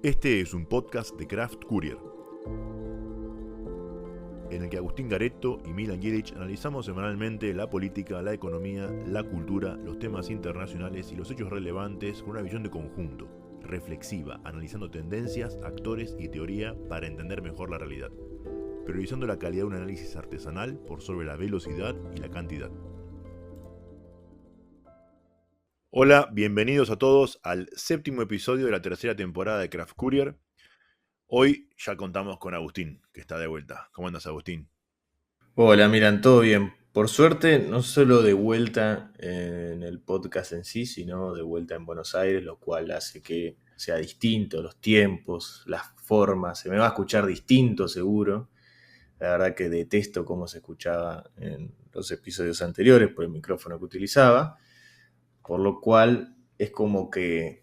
Este es un podcast de Craft Courier, en el que Agustín Garetto y Milan Jedic analizamos semanalmente la política, la economía, la cultura, los temas internacionales y los hechos relevantes con una visión de conjunto, reflexiva, analizando tendencias, actores y teoría para entender mejor la realidad, priorizando la calidad de un análisis artesanal por sobre la velocidad y la cantidad. Hola, bienvenidos a todos al séptimo episodio de la tercera temporada de Craft Courier. Hoy ya contamos con Agustín, que está de vuelta. ¿Cómo andas, Agustín? Hola, miran, todo bien. Por suerte, no solo de vuelta en el podcast en sí, sino de vuelta en Buenos Aires, lo cual hace que sea distinto los tiempos, las formas. Se me va a escuchar distinto, seguro. La verdad que detesto cómo se escuchaba en los episodios anteriores por el micrófono que utilizaba. Por lo cual es como que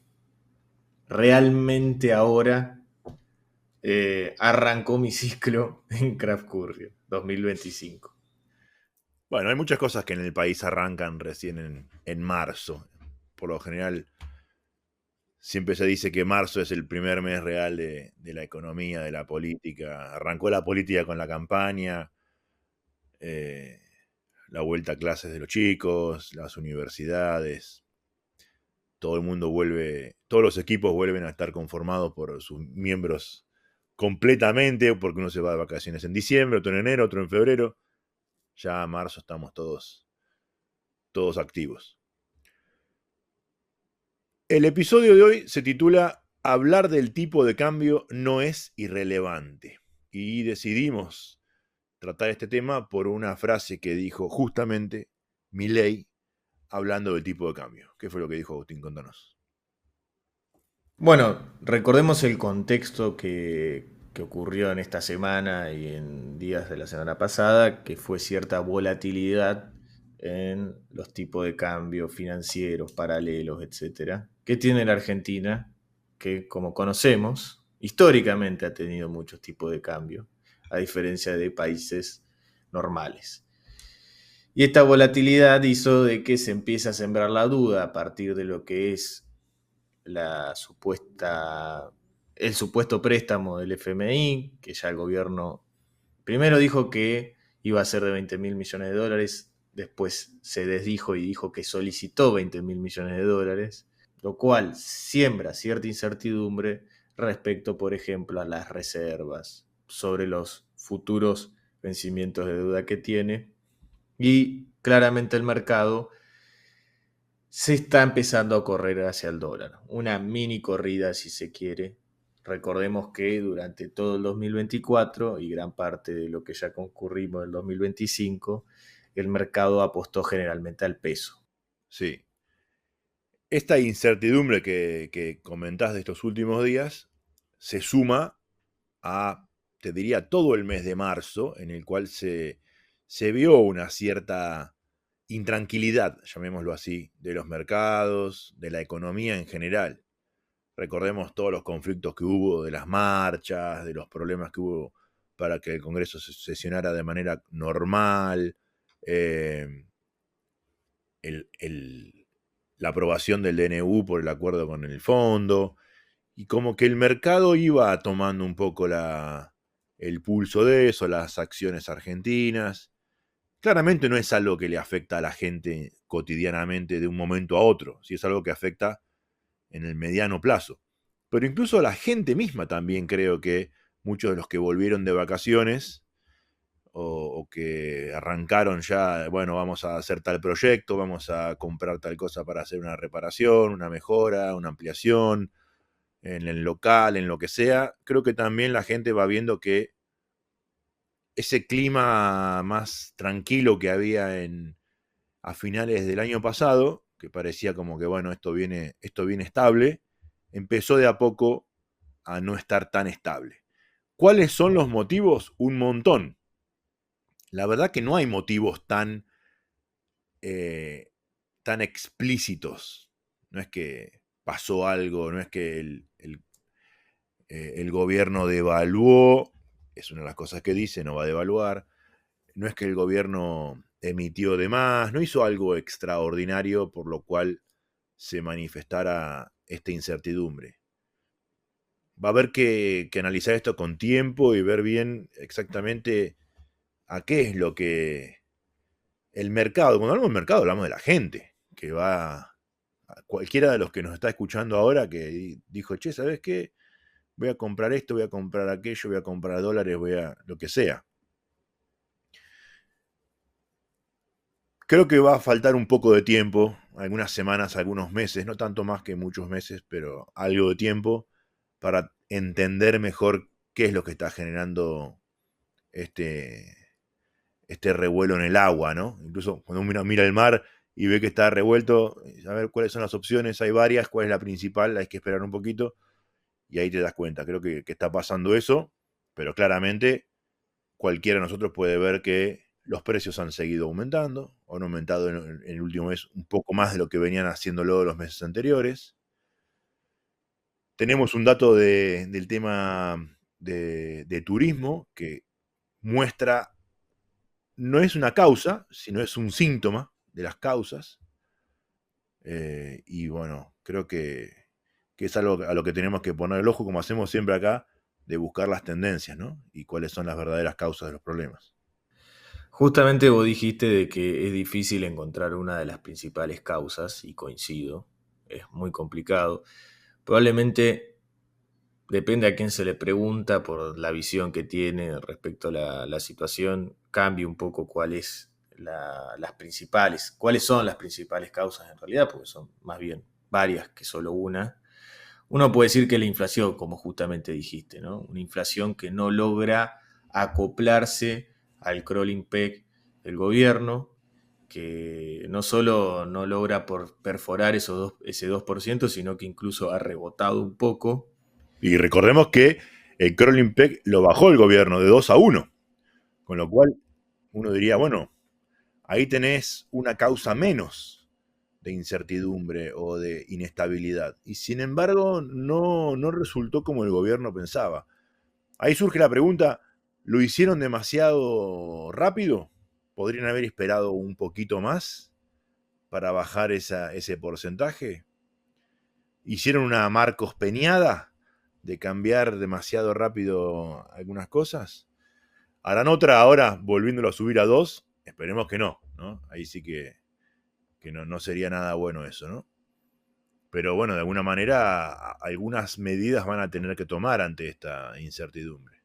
realmente ahora arrancó mi ciclo en Craft Courier 2025. Bueno, hay muchas cosas que en el país arrancan recién en marzo. Por lo general, siempre se dice que marzo es el primer mes real de la economía, de la política. Arrancó la política con la campaña, eh, la vuelta a clases de los chicos, las universidades. Todo el mundo vuelve, todos los equipos vuelven a estar conformados por sus miembros completamente, porque uno se va de vacaciones en diciembre, otro en enero, otro en febrero. Ya en marzo estamos todos activos. El episodio de hoy se titula Hablar del tipo de cambio no es irrelevante. Y decidimos tratar este tema por una frase que dijo justamente Milei hablando del tipo de cambio. ¿Qué fue lo que dijo Agustín? Contanos. Bueno, recordemos el contexto que ocurrió en esta semana y en días de la semana pasada, que fue cierta volatilidad en los tipos de cambio financieros, paralelos, etcétera, que tiene la Argentina, que como conocemos, históricamente ha tenido muchos tipos de cambio, a diferencia de países normales. Y esta volatilidad hizo de que se empiece a sembrar la duda a partir de lo que es la supuesta, el supuesto préstamo del FMI, que ya el gobierno primero dijo que iba a ser de 20 mil millones de dólares, después se desdijo y dijo que solicitó 20 mil millones de dólares, lo cual siembra cierta incertidumbre respecto, por ejemplo, a las reservas, sobre los futuros vencimientos de deuda que tiene, y claramente el mercado se está empezando a correr hacia el dólar. Una mini corrida, si se quiere. Recordemos que durante todo el 2024 y gran parte de lo que ya concurrimos en el 2025, el mercado apostó generalmente al peso. Sí. Esta incertidumbre que comentás de estos últimos días se suma a, te diría, todo el mes de marzo, en el cual se vio una cierta intranquilidad, llamémoslo así, de los mercados, de la economía en general. Recordemos todos los conflictos que hubo, de las marchas, de los problemas que hubo para que el Congreso se sesionara de manera normal, eh, la aprobación del DNU por el acuerdo con el fondo, y como que el mercado iba tomando un poco el pulso de eso, las acciones argentinas. Claramente no es algo que le afecta a la gente cotidianamente de un momento a otro, sí es algo que afecta en el mediano plazo. Pero incluso a la gente misma también creo que muchos de los que volvieron de vacaciones o que arrancaron ya, bueno, vamos a hacer tal proyecto, vamos a comprar tal cosa para hacer una reparación, una mejora, una ampliación, en el local, en lo que sea, creo que también la gente va viendo que ese clima más tranquilo que había a finales del año pasado, que parecía como que, bueno, esto viene estable, empezó de a poco a no estar tan estable. ¿Cuáles son los motivos? Un montón. La verdad que no hay motivos eh, tan explícitos. No es que pasó algo, no es que el gobierno devaluó, es una de las cosas que dice, no va a devaluar. No es que el gobierno emitió de más, no hizo algo extraordinario por lo cual se manifestara esta incertidumbre. va a haber que analizar esto con tiempo y ver bien exactamente a qué es lo que el mercado, cuando hablamos del mercado hablamos de la gente, que va, a cualquiera de los que nos está escuchando ahora que dijo, che, ¿sabes qué? Voy a comprar esto, voy a comprar aquello, voy a comprar dólares, voy a lo que sea. Creo que va a faltar un poco de tiempo, algunas semanas, algunos meses, no tanto más que muchos meses, pero algo de tiempo para entender mejor qué es lo que está generando este, este revuelo en el agua, ¿no? Incluso cuando uno mira el mar y ve que está revuelto, a ver cuáles son las opciones, hay varias, cuál es la principal, hay que esperar un poquito y ahí te das cuenta. Creo que está pasando eso, pero claramente cualquiera de nosotros puede ver que los precios han seguido aumentando, han aumentado en el último mes un poco más de lo que venían haciéndolo los meses anteriores. Tenemos un dato del tema de turismo que muestra, no es una causa, sino es un síntoma de las causas. Y bueno, creo que es algo a lo que tenemos que poner el ojo, como hacemos siempre acá, de buscar las tendencias, ¿no? Y cuáles son las verdaderas causas de los problemas. Justamente vos dijiste de que es difícil encontrar una de las principales causas, y coincido, es muy complicado. Probablemente depende a quién se le pregunta por la visión que tiene respecto a la situación, cambie un poco cuáles son las principales causas en realidad, porque son más bien varias que solo una. Uno puede decir que la inflación, como justamente dijiste, ¿no? Una inflación que no logra acoplarse al crawling peg del gobierno, que no solo no logra perforar ese 2%, sino que incluso ha rebotado un poco. Y recordemos que el crawling peg lo bajó el gobierno de 2 a 1, con lo cual uno diría, bueno, ahí tenés una causa menos de incertidumbre o de inestabilidad. Y sin embargo, no resultó como el gobierno pensaba. Ahí surge la pregunta, ¿lo hicieron demasiado rápido? ¿Podrían haber esperado un poquito más para bajar ese porcentaje? ¿Hicieron una Marcos Peñada de cambiar demasiado rápido algunas cosas? ¿Harán otra ahora volviéndolo a subir a 2? Esperemos que no, ¿no? Ahí sí que no sería nada bueno eso, ¿no? Pero bueno, de alguna manera algunas medidas van a tener que tomar ante esta incertidumbre.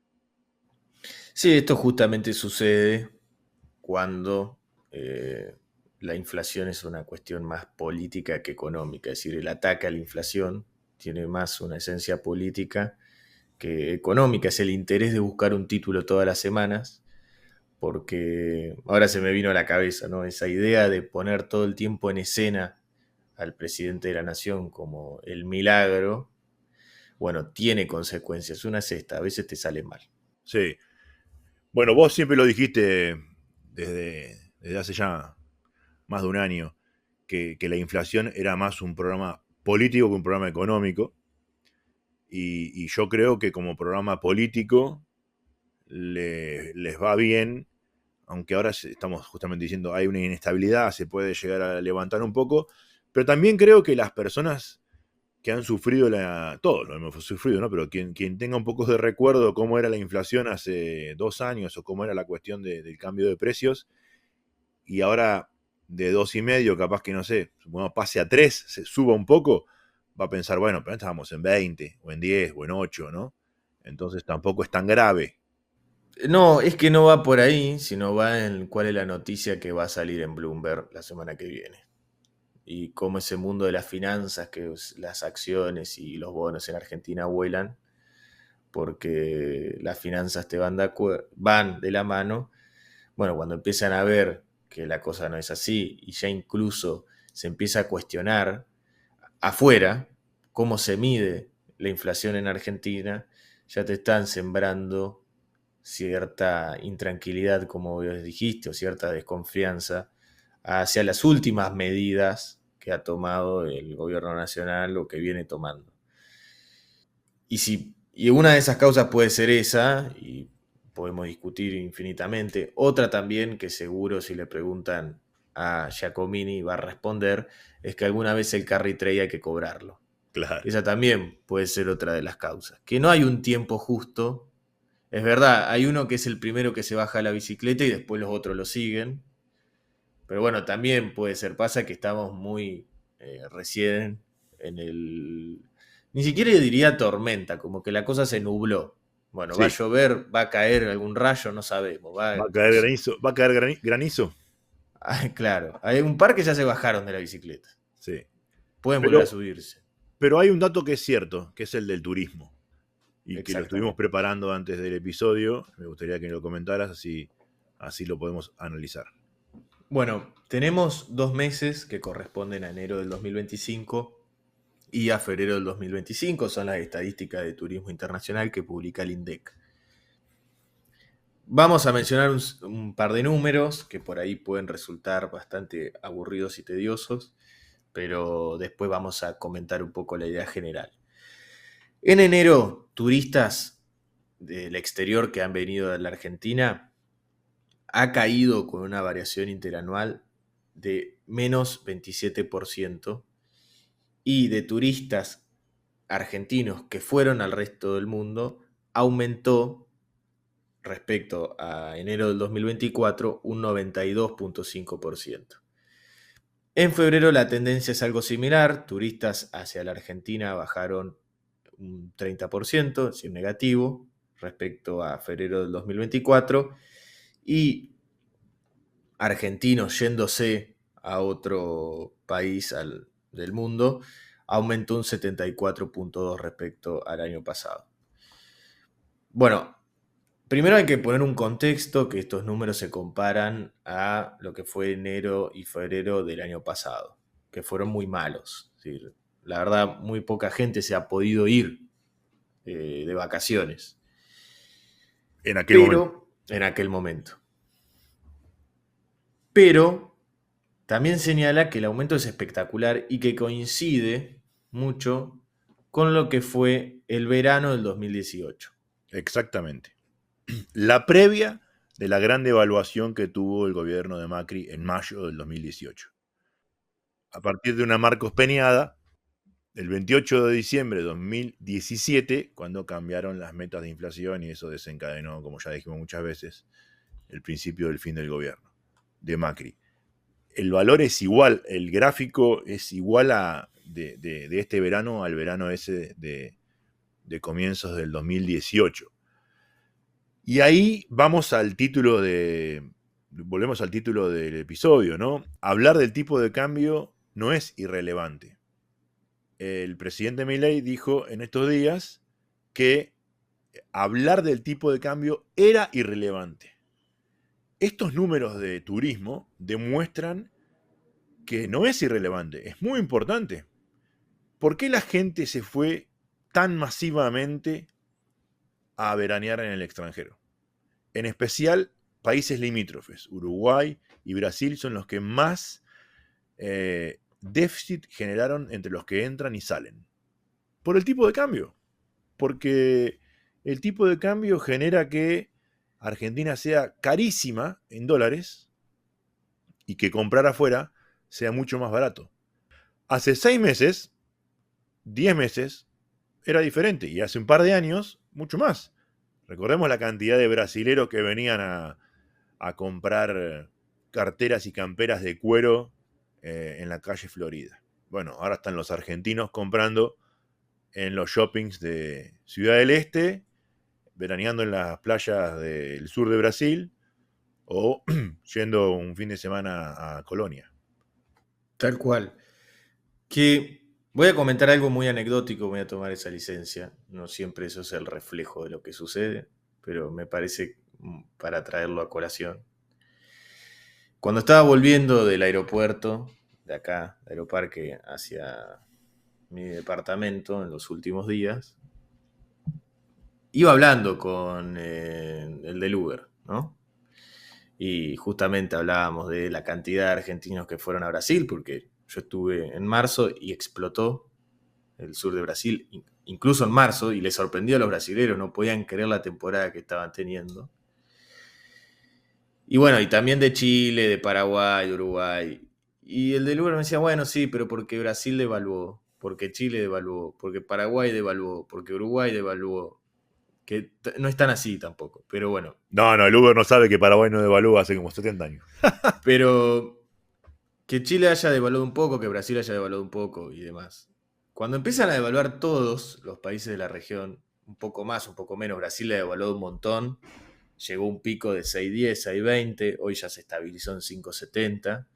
Sí, esto justamente sucede cuando la inflación es una cuestión más política que económica, es decir, el ataque a la inflación tiene más una esencia política que económica, es el interés de buscar un título todas las semanas, porque ahora se me vino a la cabeza, ¿no? Esa idea de poner todo el tiempo en escena al presidente de la nación como el milagro, bueno, tiene consecuencias. Una es esta, a veces te sale mal. Sí. Bueno, vos siempre lo dijiste desde hace ya más de un año, que la inflación era más un programa político que un programa económico. Y yo creo que como programa político les va bien, aunque ahora estamos justamente diciendo hay una inestabilidad, se puede llegar a levantar un poco, pero también creo que las personas que han sufrido todos lo hemos sufrido, ¿no? Pero quien tenga un poco de recuerdo cómo era la inflación hace 2 años o cómo era la cuestión del cambio de precios, y ahora de 2,5, capaz que no sé, supongamos pase a 3, se suba un poco, va a pensar, bueno, pero estábamos en 20, o en 10, o en 8, ¿no? Entonces tampoco es tan grave. No, es que no va por ahí, sino va en cuál es la noticia que va a salir en Bloomberg la semana que viene. Y cómo ese mundo de las finanzas, las acciones y los bonos en Argentina vuelan, porque las finanzas te van de la mano. Bueno, cuando empiezan a ver que la cosa no es así y ya incluso se empieza a cuestionar afuera cómo se mide la inflación en Argentina, ya te están sembrando cierta intranquilidad, como vos dijiste, o cierta desconfianza hacia las últimas medidas que ha tomado el gobierno nacional o que viene tomando. Y una de esas causas puede ser esa, y podemos discutir infinitamente. Otra también, que seguro si le preguntan a Giacomini va a responder, es que alguna vez el carry trade hay que cobrarlo. Claro. Esa también puede ser otra de las causas. Que no hay un tiempo justo. Es verdad, hay uno que es el primero que se baja de la bicicleta y después los otros lo siguen. Pero bueno, también puede ser, pasa que estamos muy recién en el... Ni siquiera diría tormenta, como que la cosa se nubló. Bueno, va a Sí, llover, va a caer algún rayo, no sabemos. va a caer granizo. ¿Va a caer granizo? Claro, hay un par que ya se bajaron de la bicicleta. Sí. Pueden volver a Pero, subirse. pero hay un dato que es cierto, que es el del turismo. Y que lo estuvimos Exactamente. preparando antes del episodio. Me gustaría que lo comentaras, así lo podemos analizar. Bueno, tenemos 2 meses que corresponden a enero del 2025 y a febrero del 2025. Son las estadísticas de turismo internacional que publica el INDEC. Vamos a mencionar un par de números que por ahí pueden resultar bastante aburridos y tediosos, pero después vamos a comentar un poco la idea general. En enero, turistas del exterior que han venido a la Argentina ha caído con una variación interanual de menos 27% y de turistas argentinos que fueron al resto del mundo aumentó respecto a enero del 2024 un 92,5%. En febrero la tendencia es algo similar, turistas hacia la Argentina bajaron un 30%, es decir, negativo, respecto a febrero del 2024, y argentinos yéndose a otro país del mundo aumentó un 74,2% respecto al año pasado. Bueno, primero hay que poner un contexto que estos números se comparan a lo que fue enero y febrero del año pasado, que fueron muy malos. Es decir, la verdad, muy poca gente se ha podido ir de vacaciones, En aquel momento. pero en aquel momento. Pero también señala que el aumento es espectacular y que coincide mucho con lo que fue el verano del 2018. Exactamente. La previa de la gran devaluación que tuvo el gobierno de Macri en mayo del 2018. A partir de una Marcos Peñada, el 28 de diciembre de 2017, cuando cambiaron las metas de inflación y eso desencadenó, como ya dijimos muchas veces, el principio del fin del gobierno de Macri. El valor es igual, el gráfico es igual de este verano al verano ese de comienzos del 2018. Y ahí volvemos al título del episodio, ¿no? Hablar del tipo de cambio no es irrelevante. El presidente Milei dijo en estos días que hablar del tipo de cambio era irrelevante. Estos números de turismo demuestran que no es irrelevante, es muy importante. ¿Por qué la gente se fue tan masivamente a veranear en el extranjero? En especial, países limítrofes, Uruguay y Brasil son los que más déficit generaron entre los que entran y salen. Por el tipo de cambio. Porque el tipo de cambio genera que Argentina sea carísima en dólares y que comprar afuera sea mucho más barato. Hace 6 meses, 10 meses, era diferente. Y hace un par de años, mucho más. Recordemos la cantidad de brasileros que venían a comprar carteras y camperas de cuero en la calle Florida. Bueno, ahora están los argentinos comprando en los shoppings de Ciudad del Este, veraneando en las playas del sur de Brasil o yendo un fin de semana a Colonia. Tal cual. Que voy a comentar algo muy anecdótico, voy a tomar esa licencia. No siempre eso es el reflejo de lo que sucede, pero me parece para traerlo a colación. Cuando estaba volviendo del aeropuerto, de acá, de Aeroparque, hacia mi departamento en los últimos días, iba hablando con el del Uber, ¿no? Y justamente hablábamos de la cantidad de argentinos que fueron a Brasil, porque yo estuve en marzo y explotó el sur de Brasil, incluso en marzo, y les sorprendió a los brasileños, no podían creer la temporada que estaban teniendo. Y bueno, y también de Chile, de Paraguay, de Uruguay. Y el del Uber me decía, bueno, sí, pero porque Brasil devaluó. porque Chile devaluó, porque Paraguay devaluó, porque Uruguay devaluó, que no están así tampoco, pero bueno. No, el Uber no sabe que Paraguay no devalúa hace como 70 años. Pero que Chile haya devaluado un poco, que Brasil haya devaluado un poco y demás. Cuando empiezan a devaluar todos los países de la región, un poco más, un poco menos, Brasil ha devaluado un montón, llegó a un pico de 6.10, 6.20, hoy ya se estabilizó en 5.70,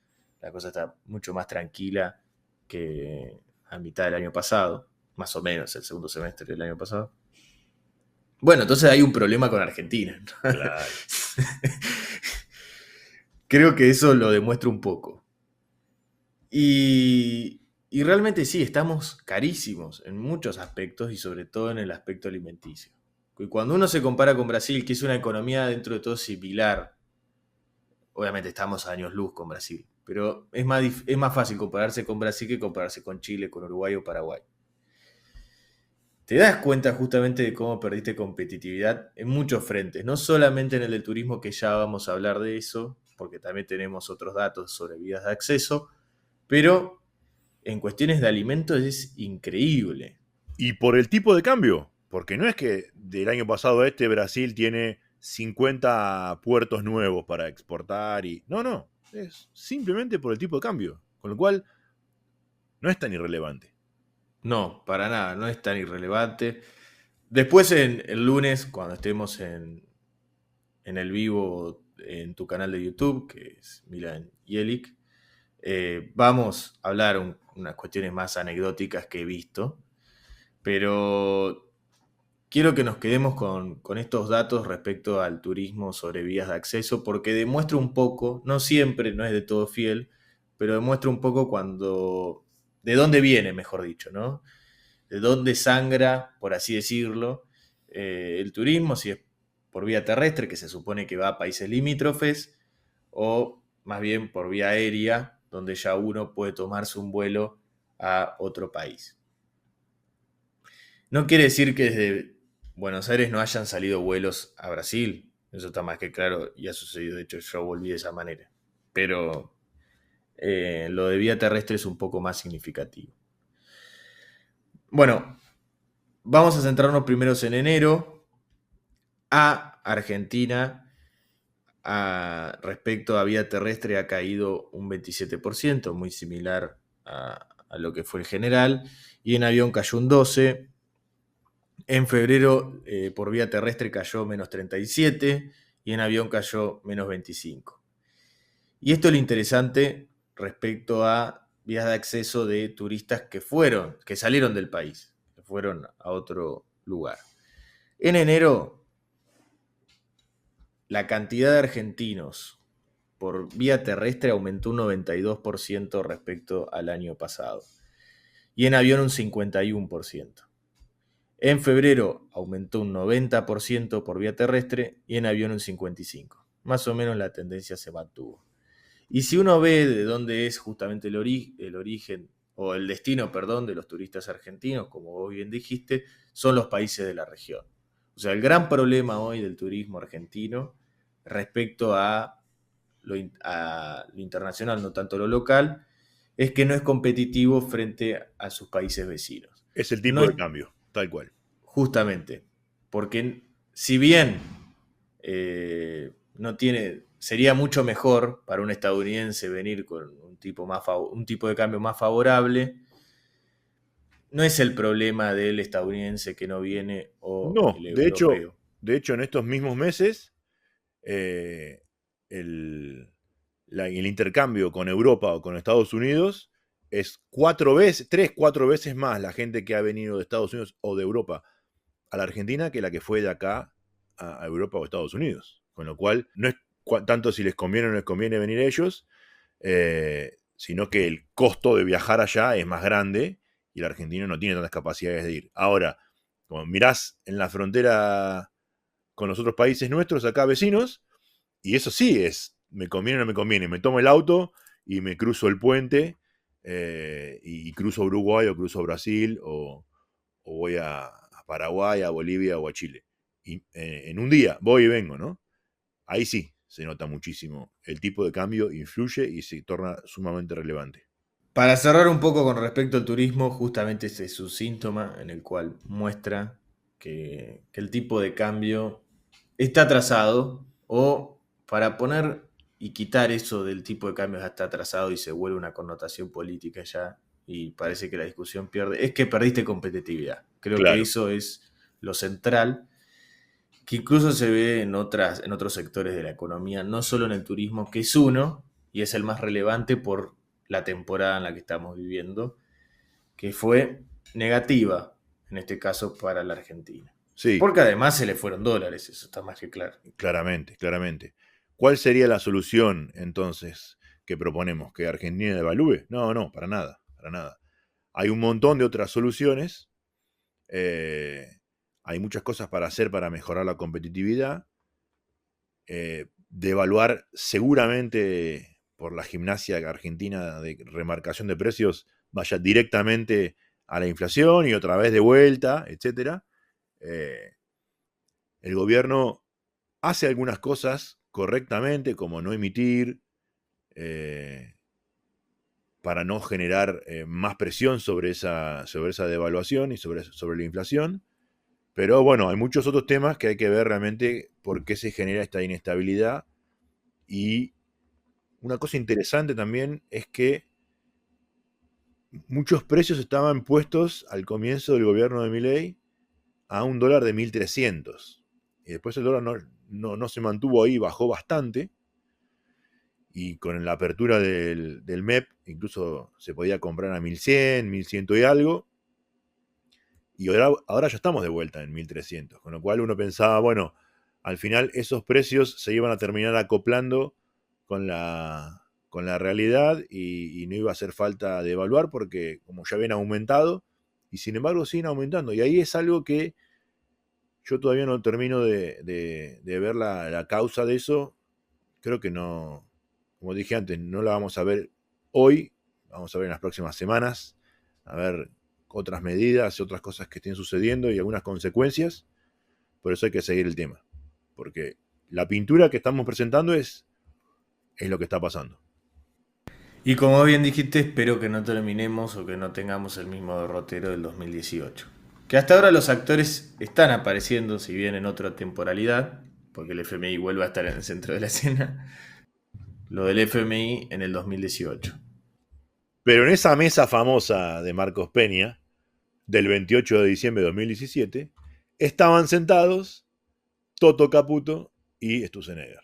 la cosa está mucho más tranquila que a mitad del año pasado, más o menos el segundo semestre del año pasado. Bueno, entonces hay un problema con Argentina. Claro. Creo que eso lo demuestra un poco. Y realmente sí, estamos carísimos en muchos aspectos y sobre todo en el aspecto alimenticio. Y cuando uno se compara con Brasil, que es una economía dentro de todo similar, obviamente estamos a años luz con Brasil, pero es más fácil compararse con Brasil que compararse con Chile, con Uruguay o Paraguay. Te das cuenta justamente de cómo perdiste competitividad en muchos frentes, no solamente en el del turismo, que ya vamos a hablar de eso, porque también tenemos otros datos sobre vías de acceso, pero en cuestiones de alimentos es increíble. Y por el tipo de cambio, porque no es que del año pasado a este Brasil tiene 50 puertos nuevos para exportar y... No, es simplemente por el tipo de cambio, con lo cual no es tan irrelevante. No, para nada, no es tan irrelevante. Después en el lunes, cuando estemos en el vivo en tu canal de YouTube, que es Milan Jelic, vamos a hablar unas cuestiones más anecdóticas que he visto, pero quiero que nos quedemos con estos datos respecto al turismo sobre vías de acceso, porque demuestra un poco, no siempre, no es de todo fiel, pero demuestra un poco de dónde viene, mejor dicho, ¿no? De dónde sangra, por así decirlo, el turismo, si es por vía terrestre, que se supone que va a países limítrofes, o más bien por vía aérea, donde ya uno puede tomarse un vuelo a otro país. No quiere decir que desde Buenos Aires no hayan salido vuelos a Brasil, eso está más que claro y ha sucedido, de hecho yo volví de esa manera, pero lo de vía terrestre es un poco más significativo. Bueno, vamos a centrarnos primero en enero. A Argentina, respecto a vía terrestre, ha caído un 27%, muy similar a lo que fue el general, y en avión cayó un 12%. En febrero, por vía terrestre cayó menos 37% y en avión cayó menos 25%. Y esto es lo interesante respecto a vías de acceso de turistas que salieron del país, que fueron a otro lugar. En enero, la cantidad de argentinos por vía terrestre aumentó un 92% respecto al año pasado y en avión un 51%. En febrero aumentó un 90% por vía terrestre y en avión un 55%. Más o menos la tendencia se mantuvo. Y si uno ve de dónde es justamente el origen o el destino, perdón, de los turistas argentinos, como vos bien dijiste, son los países de la región. O sea, el gran problema hoy del turismo argentino respecto a lo internacional, no tanto lo local, es que no es competitivo frente a sus países vecinos. Es el No tipo es de cambio, tal cual. justamente, porque si bien no tiene, sería mucho mejor para un estadounidense venir con un tipo de cambio más favorable, no es el problema del estadounidense que no viene o No, el de europeo. hecho en estos mismos meses, eh, el, el intercambio con Europa o con Estados Unidos es 3, 4 veces más la gente que ha venido de Estados Unidos o de Europa a la Argentina que la que fue de acá a Europa o Estados Unidos. Con lo cual, no es tanto si les conviene o no les conviene venir ellos, sino que el costo de viajar allá es más grande y el argentino no tiene tantas capacidades de ir. Ahora, como mirás en la frontera con los otros países nuestros, acá vecinos, y eso sí es, me conviene o no me conviene, me tomo el auto y me cruzo el puente y cruzo Uruguay o cruzo Brasil o voy a Paraguay, a Bolivia o a Chile. Y en un día voy y vengo, ¿no? Ahí sí se nota muchísimo. El tipo de cambio influye y se torna sumamente relevante. Para cerrar un poco con respecto al turismo, justamente ese es un síntoma en el cual muestra que el tipo de cambio está atrasado, o para poner y quitar eso del tipo de cambio está atrasado y se vuelve una connotación política ya, y parece que la discusión pierde, es que perdiste competitividad. Creo que Claro, eso es lo central, que incluso se ve en otros sectores de la economía, no solo en el turismo, que es uno, y es el más relevante por la temporada en la que estamos viviendo, que fue negativa, en este caso para la Argentina. sí, Porque además se le fueron dólares, eso está más que claro. claramente, claramente. ¿Cuál sería la solución entonces que proponemos? ¿Que Argentina devalúe? No, no, para nada, para nada. Hay un montón de otras soluciones. Hay muchas cosas para hacer para mejorar la competitividad. Devaluar seguramente por la gimnasia argentina de remarcación de precios vaya directamente a la inflación y otra vez de vuelta, etcétera. Eh, el gobierno hace algunas cosas correctamente, como no emitir, eh, para no generar más presión sobre esa devaluación y sobre la inflación. Pero bueno, hay muchos otros temas que hay que ver realmente por qué se genera esta inestabilidad. Y una cosa interesante también es que muchos precios estaban puestos al comienzo del gobierno de Milei a un dólar de 1.300. Y después el dólar no se mantuvo ahí, bajó bastante. Y con la apertura del MEP, incluso se podía comprar a 1.100, 1.100 y algo. Y ahora ya estamos de vuelta en 1.300. Con lo cual uno pensaba, bueno, al final esos precios se iban a terminar acoplando con la realidad y no iba a hacer falta devaluar porque como ya habían aumentado, y sin embargo siguen aumentando. Y ahí es algo que yo todavía no termino de ver la causa de eso. Creo que no, como dije antes, no la vamos a ver hoy, vamos a ver en las próximas semanas, a ver otras medidas y otras cosas que estén sucediendo y algunas consecuencias. Por eso hay que seguir el tema, porque la pintura que estamos presentando es lo que está pasando. Y como bien dijiste, espero que no terminemos o que no tengamos el mismo derrotero del 2018. Que hasta ahora los actores están apareciendo, si bien en otra temporalidad, porque el FMI vuelve a estar en el centro de la escena, lo del FMI en el 2018. Pero en esa mesa famosa de Marcos Peña, del 28 de diciembre de 2017, estaban sentados Toto Caputo y Sturzenegger.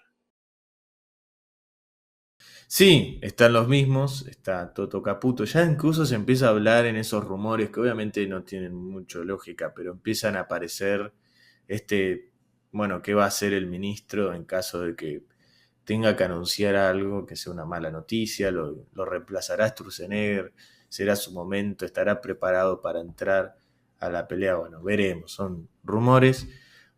Sí, están los mismos, está Toto Caputo. Ya incluso se empieza a hablar en esos rumores que obviamente no tienen mucha lógica, pero empiezan a aparecer este, bueno, ¿qué va a hacer el ministro en caso de que tenga que anunciar algo que sea una mala noticia? ¿Lo reemplazará Sturzenegger? ¿Será su momento? ¿Estará preparado para entrar a la pelea? Bueno, veremos, son rumores.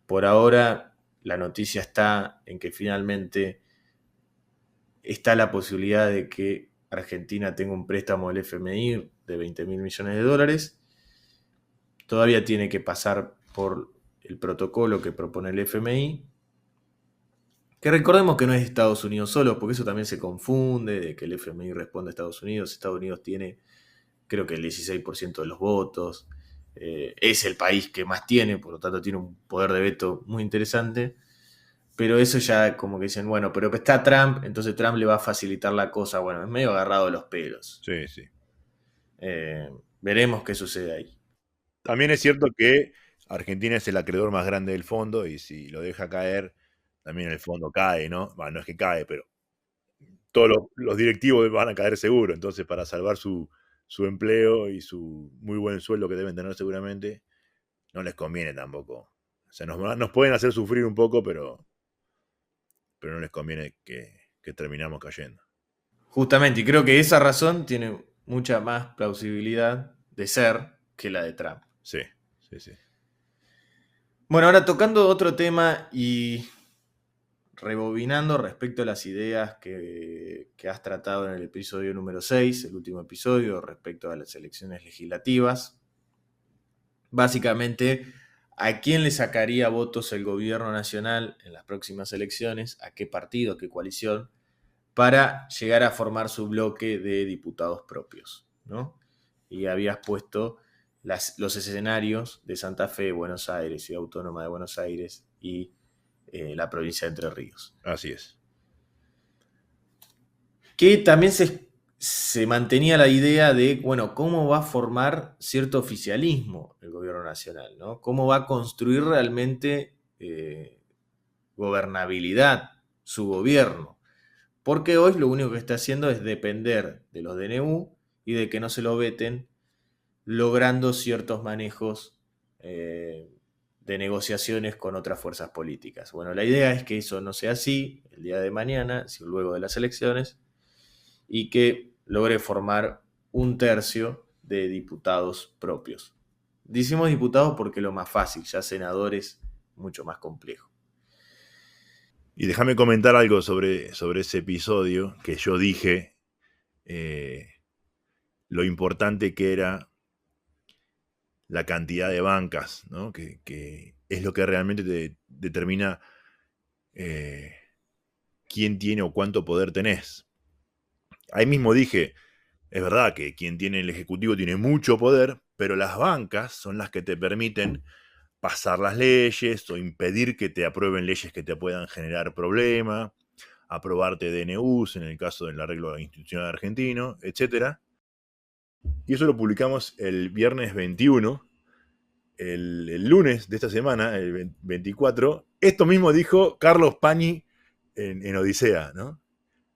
Por ahora la noticia está en que finalmente está la posibilidad de que Argentina tenga un préstamo del FMI de 20 mil millones de dólares. Todavía tiene que pasar por el protocolo que propone el FMI, que recordemos que no es Estados Unidos solo, porque eso también se confunde, de que el FMI responde a Estados Unidos. Estados Unidos tiene, creo que el 16% de los votos, es el país que más tiene, por lo tanto tiene un poder de veto muy interesante. Pero eso ya como que dicen, bueno, pero está Trump, entonces Trump le va a facilitar la cosa. Bueno, es medio agarrado de los pelos. Sí, sí. Veremos qué sucede ahí. También es cierto que Argentina es el acreedor más grande del fondo y si lo deja caer, también el fondo cae, ¿no? Bueno, no es que cae, pero todos los directivos van a caer seguro. Entonces, para salvar su empleo y su muy buen sueldo que deben tener seguramente, no les conviene tampoco. O sea, nos pueden hacer sufrir un poco, pero no les conviene que terminamos cayendo. Justamente, y creo que esa razón tiene mucha más plausibilidad de ser que la de Trump. Sí, sí, sí. Bueno, ahora tocando otro tema y rebobinando respecto a las ideas que has tratado en el episodio número 6, el último episodio, respecto a las elecciones legislativas. Básicamente, ¿a quién le sacaría votos el gobierno nacional en las próximas elecciones? ¿A qué partido, a qué coalición? Para llegar a formar su bloque de diputados propios. ¿no? Y habías puesto los escenarios de Santa Fe, Buenos Aires, Ciudad Autónoma de Buenos Aires y la provincia de Entre Ríos. Así es. Que también se mantenía la idea de, bueno, cómo va a formar cierto oficialismo el gobierno nacional, ¿no? Cómo va a construir realmente gobernabilidad su gobierno. Porque hoy lo único que está haciendo es depender de los DNU y de que no se lo veten, logrando ciertos manejos de negociaciones con otras fuerzas políticas. Bueno, la idea es que eso no sea así el día de mañana, sino luego de las elecciones, y que logre formar un tercio de diputados propios. Decimos diputados porque es lo más fácil, ya senadores mucho más complejo. Y déjame comentar algo sobre ese episodio, que yo dije lo importante que era la cantidad de bancas, ¿no? Que es lo que realmente te determina quién tiene o cuánto poder tenés. Ahí mismo dije, es verdad que quien tiene el Ejecutivo tiene mucho poder, pero las bancas son las que te permiten pasar las leyes o impedir que te aprueben leyes que te puedan generar problemas, aprobarte DNUs en el caso del arreglo institucional argentino, etc. Y eso lo publicamos el viernes 21. El lunes de esta semana, el 24, esto mismo dijo Carlos Pañi en Odisea, ¿no?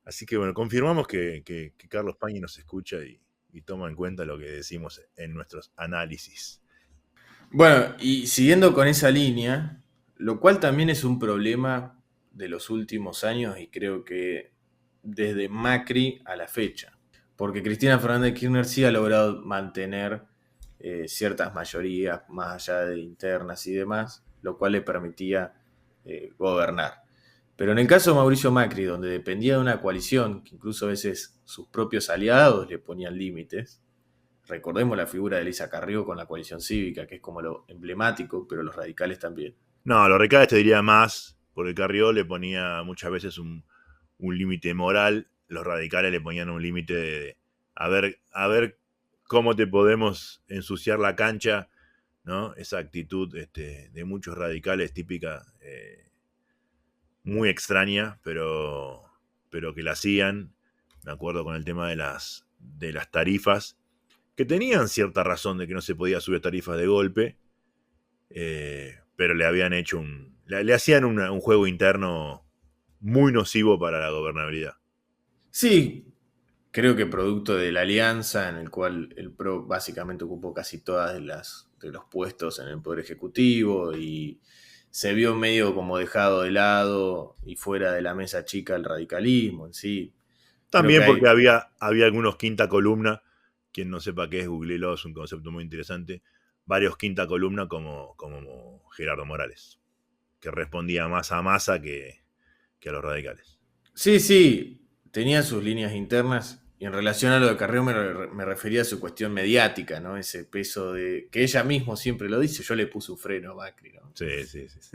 Así que bueno, confirmamos que Carlos Pañi nos escucha y toma en cuenta lo que decimos en nuestros análisis. Bueno, y siguiendo con esa línea, lo cual también es un problema de los últimos años y creo que desde Macri a la fecha, porque Cristina Fernández de Kirchner sí ha logrado mantener ciertas mayorías más allá de internas y demás, lo cual le permitía gobernar. Pero en el caso de Mauricio Macri, donde dependía de una coalición, que incluso a veces sus propios aliados le ponían límites, recordemos la figura de Elisa Carrió con la coalición cívica, que es como lo emblemático, pero los radicales también. No, los recales te diría más, porque Carrió le ponía muchas veces un límite moral, los radicales le ponían un límite de a ver cómo te podemos ensuciar la cancha, ¿no? Esa actitud de muchos radicales típica, muy extraña, pero que la hacían. Me acuerdo con el tema de las tarifas, que tenían cierta razón de que no se podía subir tarifas de golpe, pero le habían hecho le hacían un juego interno muy nocivo para la gobernabilidad. Sí, creo que producto de la alianza en el cual el PRO básicamente ocupó casi todas de los puestos en el Poder Ejecutivo y se vio medio como dejado de lado y fuera de la mesa chica el radicalismo en sí. Creo que También porque hay. había algunos quinta columna, quien no sepa qué es, googleelo, es un concepto muy interesante, varios quinta columna como Gerardo Morales, que respondía más a Massa que a los radicales. Sí, sí, tenía sus líneas internas y en relación a lo de Carrió me refería a su cuestión mediática, ¿no? Ese peso de que ella mismo siempre lo dice, yo le puse un freno a Macri, ¿no? Sí, sí, sí.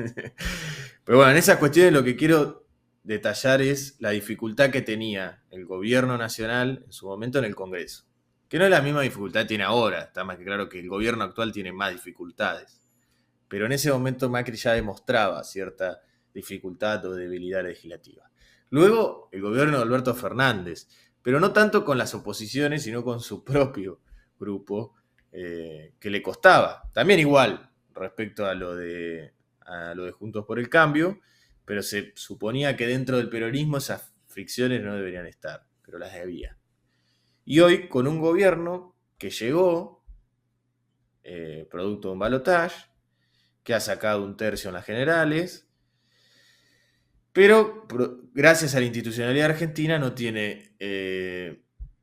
Pero bueno, en esas cuestiones lo que quiero detallar es la dificultad que tenía el gobierno nacional en su momento en el Congreso. Que no es la misma dificultad que tiene ahora, está más que claro que el gobierno actual tiene más dificultades. Pero en ese momento Macri ya demostraba cierta dificultad o debilidad legislativa. Luego el gobierno de Alberto Fernández, pero no tanto con las oposiciones, sino con su propio grupo, que le costaba. También igual respecto a lo de Juntos por el Cambio, pero se suponía que dentro del peronismo esas fricciones no deberían estar, pero las había. Y hoy con un gobierno que llegó, producto de un balotaje, que ha sacado un tercio en las generales, pero gracias a la institucionalidad argentina no tiene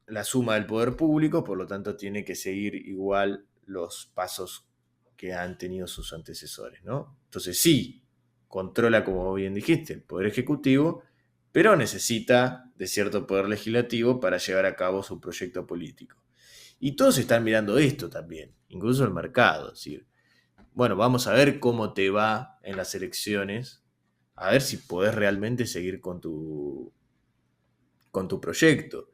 la suma del poder público, por lo tanto tiene que seguir igual los pasos que han tenido sus antecesores, ¿no? Entonces sí, controla, como bien dijiste, el poder ejecutivo, pero necesita de cierto poder legislativo para llevar a cabo su proyecto político. Y todos están mirando esto también, incluso el mercado, es decir, bueno, vamos a ver cómo te va en las elecciones, a ver si podés realmente seguir con tu proyecto.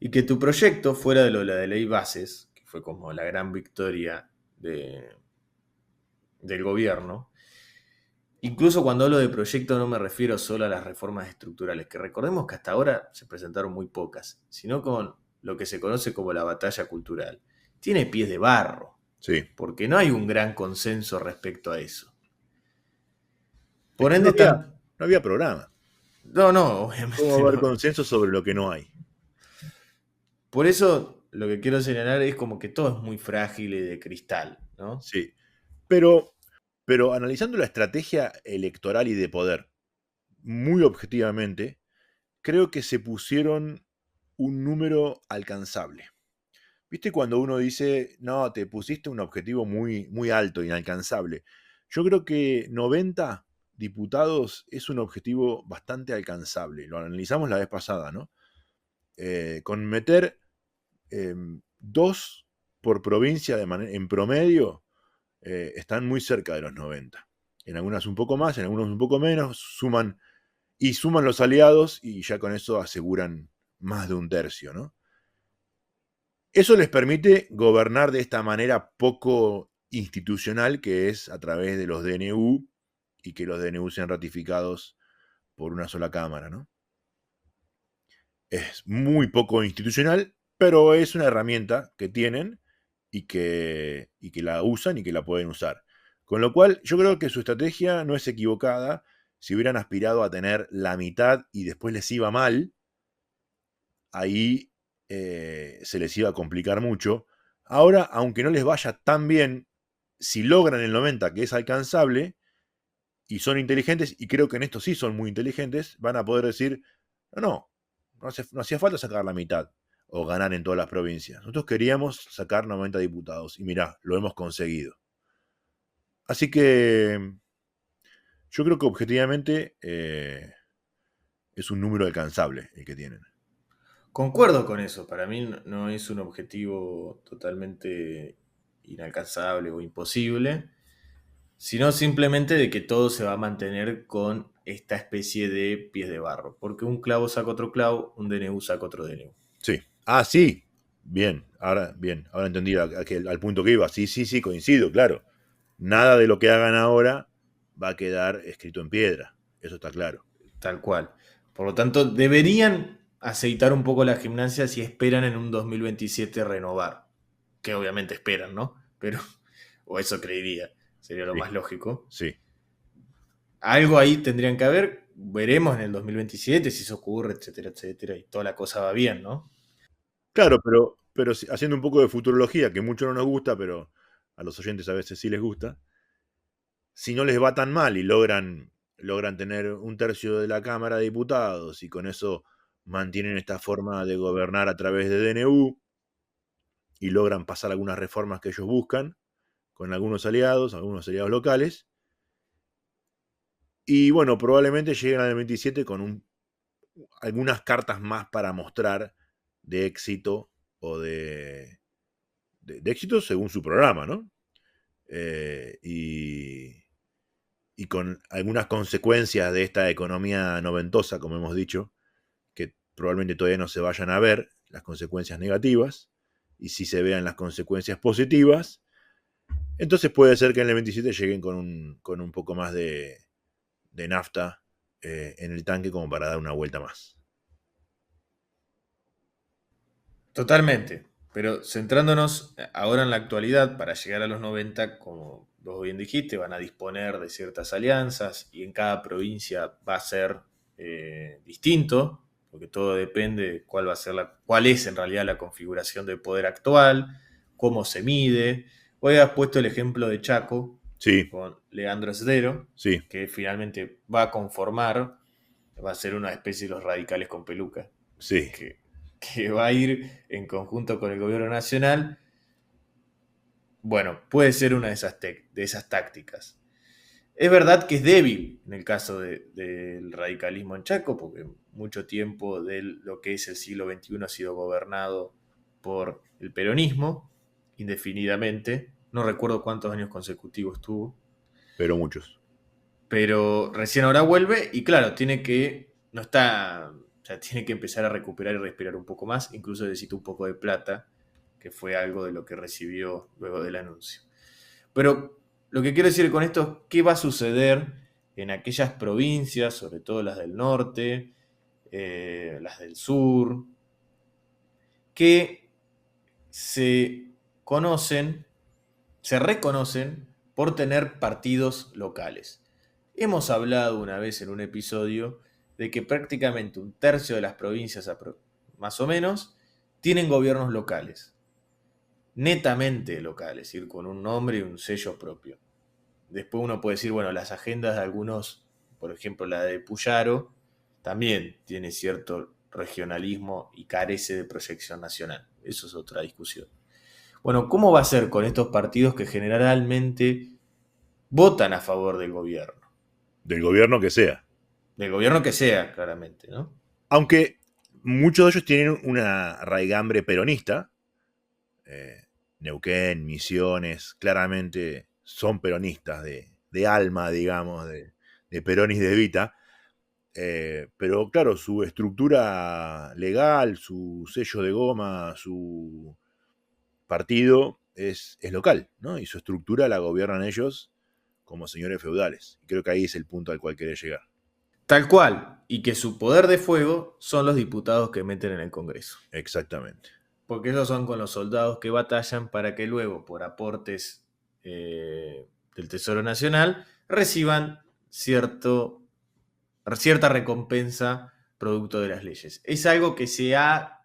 y que tu proyecto, fuera de lo de la de ley bases, que fue como la gran victoria del gobierno, incluso cuando hablo de proyecto no me refiero solo a las reformas estructurales, que recordemos que hasta ahora se presentaron muy pocas, sino con lo que se conoce como la batalla cultural. Tiene pies de barro, Sí. porque no hay un gran consenso respecto a eso. Es Por que ende están... no había programa. No, no, ¿Cómo obviamente va a haber no. consenso sobre lo que no hay? Por eso lo que quiero señalar es como que todo es muy frágil y de cristal, ¿no? Sí. Pero, pero analizando la estrategia electoral y de poder, muy objetivamente, creo que se pusieron un número alcanzable. ¿Viste cuando uno dice, no, te pusiste un objetivo muy, muy alto, inalcanzable? Yo creo que 90 diputados es un objetivo bastante alcanzable. Lo analizamos la vez pasada, ¿no? Con meter 2 por provincia en promedio, están muy cerca de los 90. En algunas un poco más, en algunos un poco menos, suman los aliados y ya con eso aseguran más de un tercio, ¿no? Eso les permite gobernar de esta manera poco institucional, que es a través de los DNU y que los DNU sean ratificados por una sola Cámara, ¿no? Es muy poco institucional, pero es una herramienta que tienen y que la usan y que la pueden usar. Con lo cual, yo creo que su estrategia no es equivocada. Si hubieran aspirado a tener la mitad y después les iba mal, ahí se les iba a complicar mucho. Ahora, aunque no les vaya tan bien, si logran el 90, que es alcanzable, y son inteligentes, y creo que en esto sí son muy inteligentes, van a poder decir, no hacía falta sacar la mitad o ganar en todas las provincias. Nosotros queríamos sacar 90 diputados, y mirá, lo hemos conseguido. Así que yo creo que objetivamente es un número alcanzable el que tienen. Concuerdo con eso, para mí no es un objetivo totalmente inalcanzable o imposible, sino simplemente de que todo se va a mantener con esta especie de pies de barro, porque un clavo saca otro clavo, un DNU saca otro DNU. Sí. Ah, sí. Bien. Ahora entendí al punto que iba. Sí, sí, sí, coincido, claro. Nada de lo que hagan ahora va a quedar escrito en piedra. Eso está claro. Tal cual. Por lo tanto, deberían aceitar un poco la gimnasia si esperan en un 2027 renovar, que obviamente esperan, ¿no? Pero, o eso creería, sería lo Sí, más lógico. sí. Algo ahí tendrían que haber, veremos en el 2027 si eso ocurre, etcétera, etcétera, y toda la cosa va bien, ¿no? Claro, pero haciendo un poco de futurología, que mucho no nos gusta, pero a los oyentes a veces sí les gusta, si no les va tan mal y logran tener un tercio de la Cámara de Diputados y con eso mantienen esta forma de gobernar a través de DNU y logran pasar algunas reformas que ellos buscan con algunos aliados locales, y bueno, probablemente lleguen al 27 con algunas cartas más para mostrar de éxito o de éxito según su programa, ¿no? Y con algunas consecuencias de esta economía noventosa, como hemos dicho, que probablemente todavía no se vayan a ver las consecuencias negativas, y si se vean las consecuencias positivas, entonces puede ser que en el 27 lleguen con un poco más de nafta en el tanque como para dar una vuelta más. Totalmente. Pero centrándonos ahora en la actualidad, para llegar a los 90, como vos bien dijiste, van a disponer de ciertas alianzas y en cada provincia va a ser distinto, porque todo depende de cuál va a ser cuál es en realidad la configuración del poder actual, cómo se mide. Hoy has puesto el ejemplo de Chaco Sí, con Leandro Sdero, sí, que finalmente va a conformar, va a ser una especie de los radicales con peluca, sí. que que va a ir en conjunto con el gobierno nacional, bueno, puede ser una de esas tácticas. Es verdad que es débil en el caso del radicalismo en Chaco, porque mucho tiempo de lo que es el siglo XXI ha sido gobernado por el peronismo, indefinidamente. No recuerdo cuántos años consecutivos tuvo, Pero muchos. pero recién ahora vuelve y claro, tiene que, no está O sea, tiene que empezar a recuperar y respirar un poco más, incluso necesita un poco de plata, que fue algo de lo que recibió luego del anuncio. Pero lo que quiero decir con esto es qué va a suceder en aquellas provincias, sobre todo las del norte, las del sur, que se conocen, se reconocen por tener partidos locales. Hemos hablado una vez en un episodio de que prácticamente un tercio de las provincias, más o menos, tienen gobiernos locales, netamente locales, es decir, con un nombre y un sello propio. Después uno puede decir, bueno, las agendas de algunos, por ejemplo la de Puyaro, también tiene cierto regionalismo y carece de proyección nacional. Eso es otra discusión. Bueno, ¿cómo va a ser con estos partidos que generalmente votan a favor del gobierno? Del gobierno que sea. Del gobierno que sea, claramente, ¿no? Aunque muchos de ellos tienen una raigambre peronista. Neuquén, Misiones, claramente son peronistas de alma, digamos, de Perón y de Evita. Pero claro, su estructura legal, su sello de goma, su partido es local, ¿no? Y su estructura la gobiernan ellos como señores feudales. Y creo que ahí es el punto al cual quería llegar. Tal cual, y que su poder de fuego son los diputados que meten en el Congreso. Exactamente. Porque esos son con los soldados que batallan para que luego, por aportes del Tesoro Nacional, reciban cierta recompensa producto de las leyes. Es algo que se ha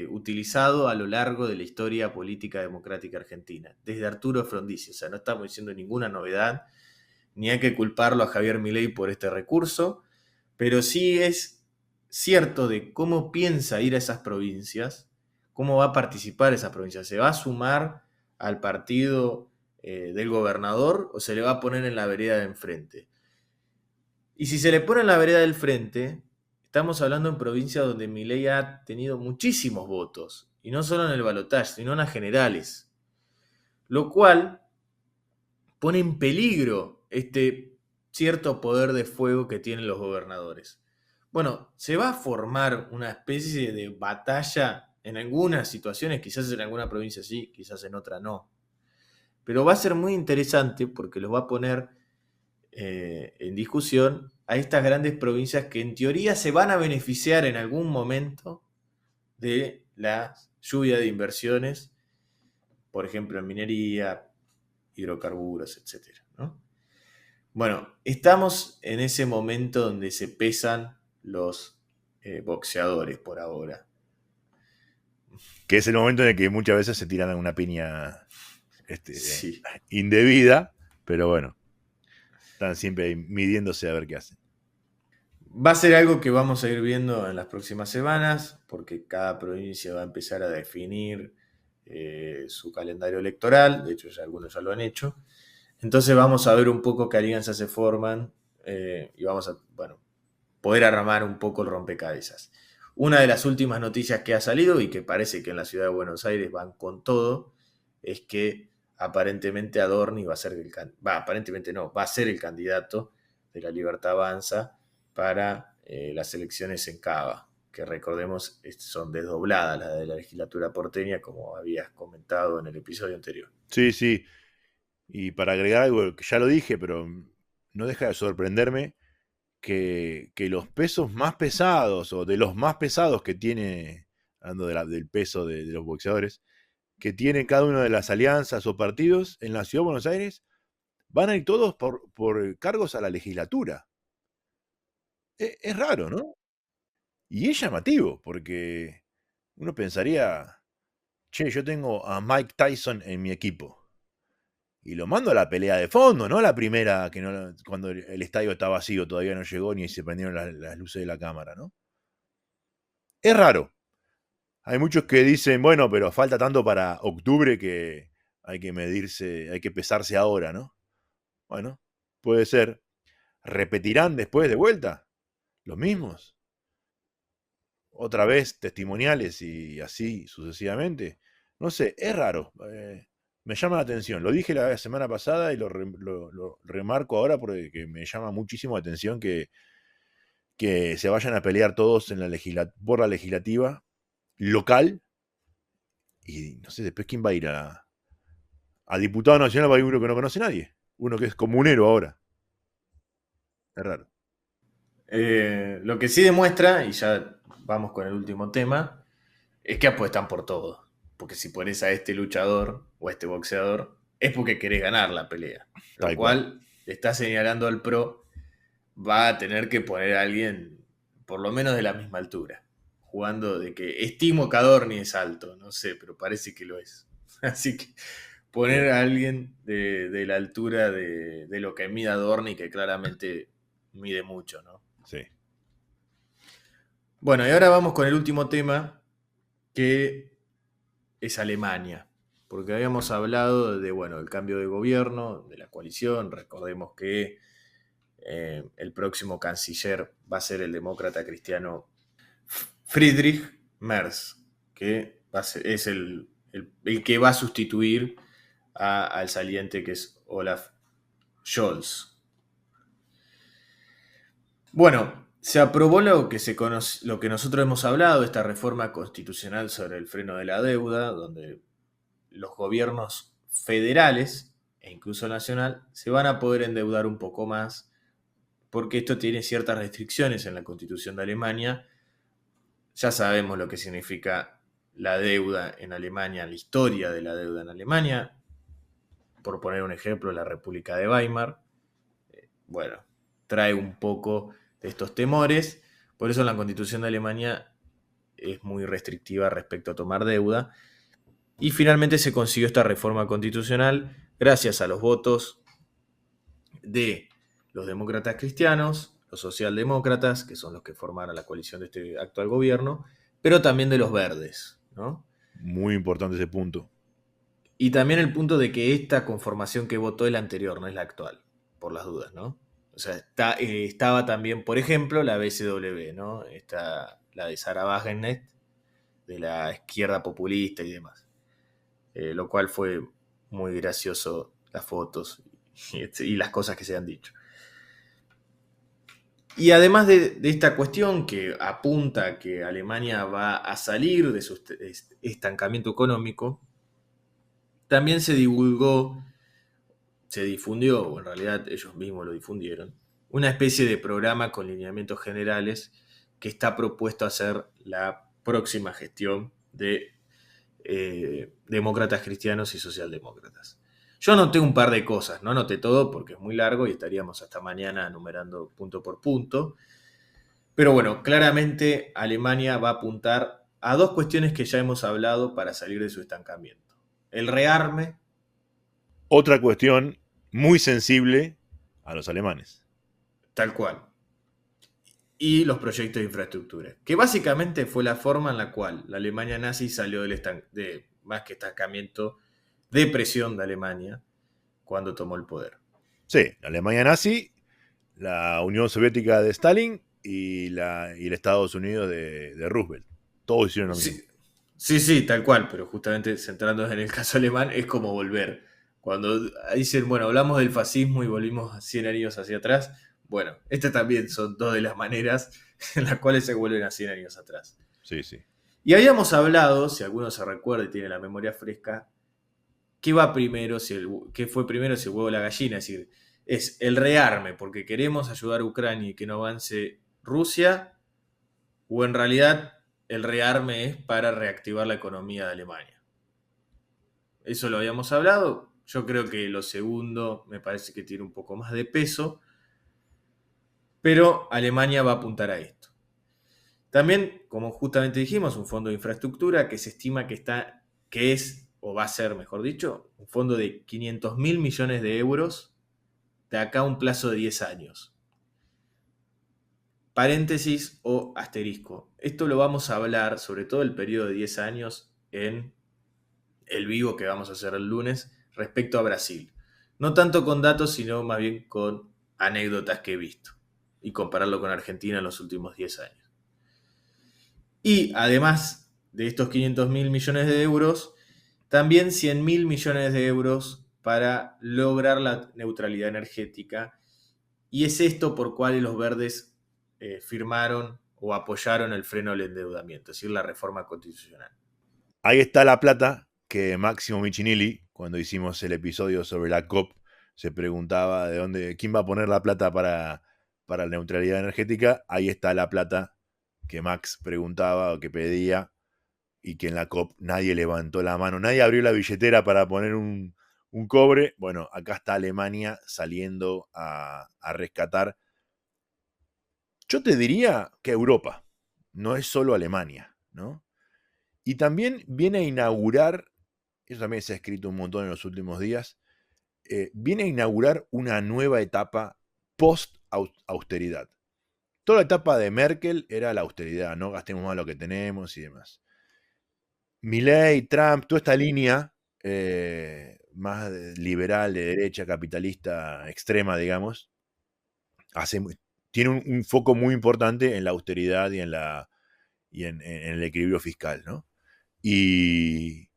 utilizado a lo largo de la historia política democrática argentina, desde Arturo Frondizi. O sea, no estamos diciendo ninguna novedad, ni hay que culparlo a Javier Milei por este recurso, pero sí es cierto de cómo piensa ir a esas provincias, cómo va a participar esas provincias. ¿Se va a sumar al partido del gobernador o se le va a poner en la vereda de enfrente? Y si se le pone en la vereda del frente, estamos hablando en provincias donde Milei ha tenido muchísimos votos, y no solo en el balotaje, sino en las generales, lo cual pone en peligro este cierto poder de fuego que tienen los gobernadores. Bueno, se va a formar una especie de batalla en algunas situaciones, quizás en alguna provincia sí, quizás en otra no. Pero va a ser muy interesante porque los va a poner en discusión a estas grandes provincias que en teoría se van a beneficiar en algún momento de la lluvia de inversiones, por ejemplo en minería, hidrocarburos, etc. ¿no? Bueno, estamos en ese momento donde se pesan los boxeadores por ahora. Que es el momento en el que muchas veces se tiran una piña Sí. indebida, pero bueno, están siempre midiéndose a ver qué hacen. Va a ser algo que vamos a ir viendo en las próximas semanas, porque cada provincia va a empezar a definir su calendario electoral, de hecho ya algunos ya lo han hecho. Entonces vamos a ver un poco qué alianzas se forman y vamos a, bueno, poder armar un poco el rompecabezas. Una de las últimas noticias que ha salido y que parece que en la ciudad de Buenos Aires van con todo, es que aparentemente Adorni va a ser aparentemente no, va a ser el candidato de la Libertad Avanza para las elecciones en Cava, que recordemos son desdobladas las de la legislatura porteña, como habías comentado en el episodio anterior. Sí, sí. Y para agregar algo que ya lo dije, pero no deja de sorprenderme que los pesos más pesados, o de los más pesados que tiene, hablando del peso de los boxeadores, que tiene cada una de las alianzas o partidos en la Ciudad de Buenos Aires, van a ir todos por cargos a la legislatura. Es raro, ¿no? Y es llamativo, porque uno pensaría, che, yo tengo a Mike Tyson en mi equipo. Y lo mando a la pelea de fondo, ¿no? La primera, que no, cuando el estadio está vacío, todavía no llegó ni se prendieron las luces de la cámara, ¿no? Es raro. Hay muchos que dicen, bueno, pero falta tanto para octubre que hay que medirse, hay que pesarse ahora, ¿no? Bueno, puede ser. ¿Repetirán después de vuelta? ¿Los mismos? ¿Otra vez testimoniales y así sucesivamente? No sé, es raro. Me llama la atención. Lo dije la semana pasada y lo remarco ahora porque me llama muchísimo la atención que se vayan a pelear todos en por la legislativa local, y no sé, después quién va a ir a diputado nacional, va a ir uno que no conoce a nadie, uno que es comunero ahora. Es raro. Lo que sí demuestra, y ya vamos con el último tema, es que apuestan por todo. Porque si pones a este luchador o a este boxeador, es porque querés ganar la pelea. Lo Tal cual. cual le está señalando al pro, va a tener que poner a alguien por lo menos de la misma altura. Jugando de que estimo que Adorni es alto, no sé, pero parece que lo es. Así que poner a alguien de la altura de lo que mide Adorni, que claramente mide mucho, ¿no? Sí. Bueno, y ahora vamos con el último tema, que es Alemania. Porque habíamos hablado de, bueno, el cambio de gobierno, de la coalición. Recordemos que el próximo canciller va a ser el demócrata cristiano Friedrich Merz, que es el que va a sustituir al saliente que es Olaf Scholz. Bueno, se aprobó lo que nosotros hemos hablado, esta reforma constitucional sobre el freno de la deuda, donde los gobiernos federales e incluso nacional se van a poder endeudar un poco más, porque esto tiene ciertas restricciones en la Constitución de Alemania. Ya sabemos lo que significa la deuda en Alemania, la historia de la deuda en Alemania. Por poner un ejemplo, la República de Weimar, bueno, trae un poco de estos temores. Por eso la Constitución de Alemania es muy restrictiva respecto a tomar deuda. Y finalmente se consiguió esta reforma constitucional gracias a los votos de los demócratas cristianos, los socialdemócratas, que son los que formaron la coalición de este actual gobierno, pero también de los verdes, ¿no? Muy importante ese punto. Y también el punto de que esta conformación que votó el anterior, no es la actual, por las dudas, ¿no? O sea, estaba también, por ejemplo, la BCW, ¿no? La de Sarah Wagenknecht, de la izquierda populista y demás. Lo cual fue muy gracioso las fotos y las cosas que se han dicho. Y además de esta cuestión que apunta a que Alemania va a salir de su estancamiento económico, también se difundió, o en realidad ellos mismos lo difundieron, una especie de programa con lineamientos generales que está propuesto a ser la próxima gestión de demócratas cristianos y socialdemócratas. Yo anoté un par de cosas, no anoté todo porque es muy largo y estaríamos hasta mañana numerando punto por punto. Pero bueno, claramente Alemania va a apuntar a dos cuestiones que ya hemos hablado para salir de su estancamiento. El rearme. Otra cuestión muy sensible a los alemanes. Tal cual. Y los proyectos de infraestructura, que básicamente fue la forma en la cual la Alemania nazi salió de más que estancamiento, depresión de Alemania cuando tomó el poder. Sí, la Alemania nazi, la Unión Soviética de Stalin y el Estados Unidos de Roosevelt. Todos hicieron lo mismo. Sí, tal cual, pero justamente centrándonos en el caso alemán, es como volver. Cuando dicen, bueno, hablamos del fascismo y volvimos 100 años hacia atrás, bueno, estas también son dos de las maneras en las cuales se vuelven a 100 años atrás. Sí, sí. Y habíamos hablado, si alguno se recuerda y tiene la memoria fresca, ¿qué va primero, qué fue primero, si el huevo o la gallina? Es decir, es el rearme porque queremos ayudar a Ucrania y que no avance Rusia, o en realidad el rearme es para reactivar la economía de Alemania. Eso lo habíamos hablado. Yo creo que lo segundo me parece que tiene un poco más de peso, pero Alemania va a apuntar a esto. También, como justamente dijimos, un fondo de infraestructura que se estima que es, o va a ser, mejor dicho, un fondo de 500.000 millones de euros de acá a un plazo de 10 años. Paréntesis o asterisco. Esto lo vamos a hablar, sobre todo el periodo de 10 años, en el vivo que vamos a hacer el lunes respecto a Brasil. No tanto con datos, sino más bien con anécdotas que he visto y compararlo con Argentina en los últimos 10 años. Y además de estos 500.000 millones de euros, también 100.000 millones de euros para lograr la neutralidad energética. Y es esto por cual los verdes firmaron o apoyaron el freno al endeudamiento, es decir, la reforma constitucional. Ahí está la plata que Máximo Michinilli, cuando hicimos el episodio sobre la COP, se preguntaba de dónde, quién va a poner la plata para la neutralidad energética. Ahí está la plata que Max preguntaba o que pedía y que en la COP nadie levantó la mano, nadie abrió la billetera para poner un cobre. Bueno, acá está Alemania saliendo a rescatar. Yo te diría que Europa, no es solo Alemania, ¿no? Y también viene a inaugurar, eso también se ha escrito un montón en los últimos días, viene a inaugurar una nueva etapa post-austeridad. Toda la etapa de Merkel era la austeridad, no gastemos más lo que tenemos y demás. Milei, Trump, toda esta línea más liberal, de derecha, capitalista, extrema, digamos, tiene un foco muy importante en la austeridad y en el equilibrio fiscal, ¿no? Y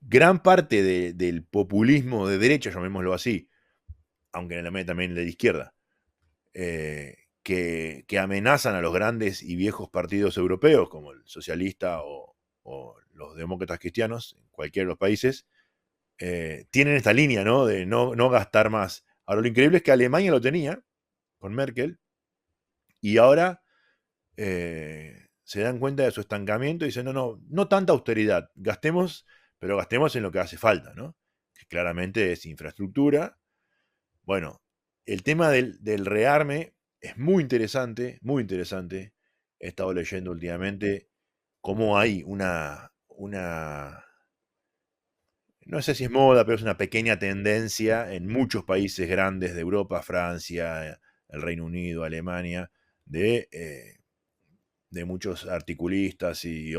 gran parte del populismo de derecha, llamémoslo así, aunque en la media también de izquierda, que amenazan a los grandes y viejos partidos europeos, como el socialista o los demócratas cristianos, en cualquiera de los países, tienen esta línea, ¿no? De no gastar más. Ahora, lo increíble es que Alemania lo tenía con Merkel y ahora se dan cuenta de su estancamiento y dicen, no tanta austeridad, gastemos, pero gastemos en lo que hace falta, ¿no? Que claramente es infraestructura. Bueno, el tema del rearme es muy interesante, muy interesante. He estado leyendo últimamente cómo hay no sé si es moda, pero es una pequeña tendencia en muchos países grandes de Europa, Francia, el Reino Unido, Alemania, de muchos articulistas y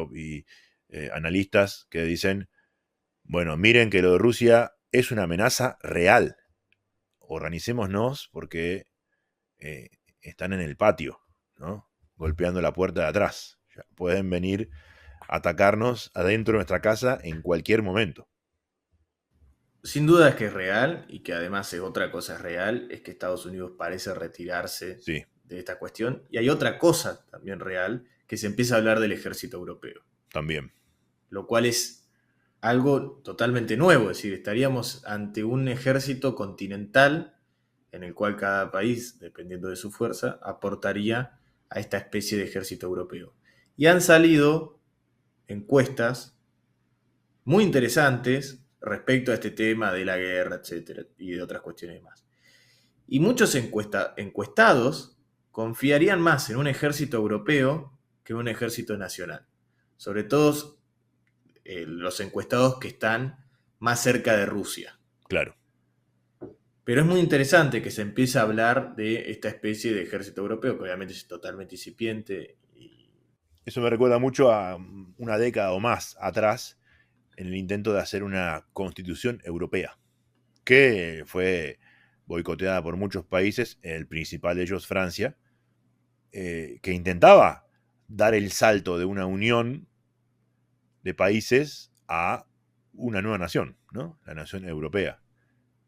analistas que dicen, bueno, miren que lo de Rusia es una amenaza real. Organicémonos porque están en el patio, ¿no? Golpeando la puerta de atrás. Ya pueden venir a atacarnos adentro de nuestra casa en cualquier momento. Sin duda es que es real y que además es otra cosa real, es que Estados Unidos parece retirarse Sí, de esta cuestión. Y hay otra cosa también real, que se empieza a hablar del ejército europeo, también. lo cual es algo totalmente nuevo, es decir, estaríamos ante un ejército continental en el cual cada país, dependiendo de su fuerza, aportaría a esta especie de ejército europeo. Y han salido encuestas muy interesantes respecto a este tema de la guerra, etcétera, y de otras cuestiones más. Y muchos encuestados confiarían más en un ejército europeo que en un ejército nacional. Sobre todo los encuestados que están más cerca de Rusia. Claro. Pero es muy interesante que se empiece a hablar de esta especie de ejército europeo, que obviamente es totalmente incipiente. Eso me recuerda mucho a una década o más atrás, en el intento de hacer una constitución europea, que fue boicoteada por muchos países, el principal de ellos Francia, que intentaba dar el salto de una unión de países a una nueva nación, ¿no? La nación europea,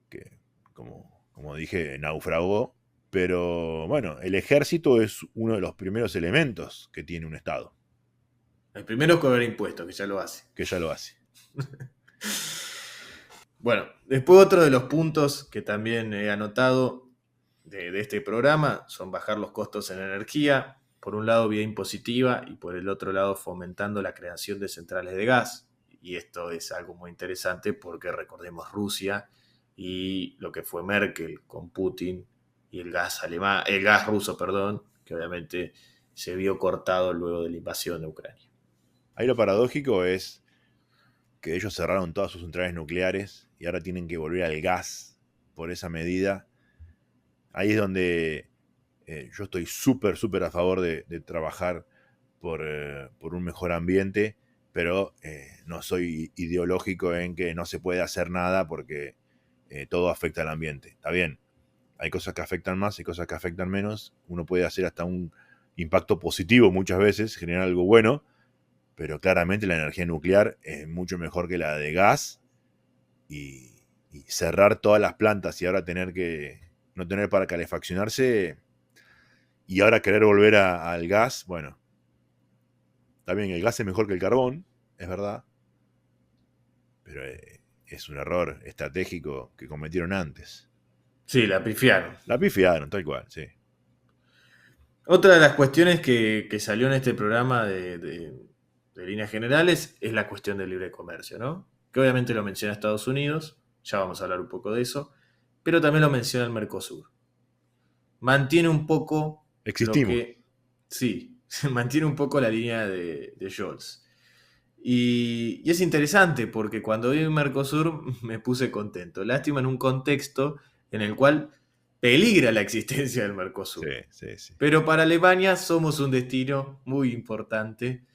que como dije, naufragó, pero bueno, el ejército es uno de los primeros elementos que tiene un Estado. El primero es cobrar impuestos, que ya lo hace. Que ya lo hace. Bueno, después otro de los puntos que también he anotado de este programa son bajar los costos en energía, por un lado vía impositiva y por el otro lado fomentando la creación de centrales de gas. Y esto es algo muy interesante porque recordemos Rusia y lo que fue Merkel con Putin y el gas alemán, el gas ruso, perdón, que obviamente se vio cortado luego de la invasión de Ucrania. Ahí lo paradójico es que ellos cerraron todas sus centrales nucleares y ahora tienen que volver al gas por esa medida. Ahí es donde yo estoy súper a favor de trabajar por un mejor ambiente, pero no soy ideológico en que no se puede hacer nada porque todo afecta al ambiente. Está bien, hay cosas que afectan más y cosas que afectan menos. Uno puede hacer hasta un impacto positivo muchas veces, generar algo bueno, pero claramente la energía nuclear es mucho mejor que la de gas y cerrar todas las plantas y ahora tener que no tener para calefaccionarse Y ahora querer volver al gas, bueno, también el gas es mejor que el carbón, es verdad, pero es un error estratégico que cometieron antes. Sí, la pifiaron. La pifiaron, tal cual, sí. Otra de las cuestiones que salió en este programa de líneas generales es la cuestión del libre comercio, ¿no? Que obviamente lo menciona Estados Unidos, ya vamos a hablar un poco de eso, pero también lo menciona el Mercosur. Mantiene un poco lo Existimos. que... Sí, mantiene un poco la línea de Scholz. Y es interesante porque cuando vi Mercosur me puse contento. Lástima en un contexto en el cual peligra la existencia del Sí, Mercosur. sí, sí. Pero para Alemania somos un destino muy importante,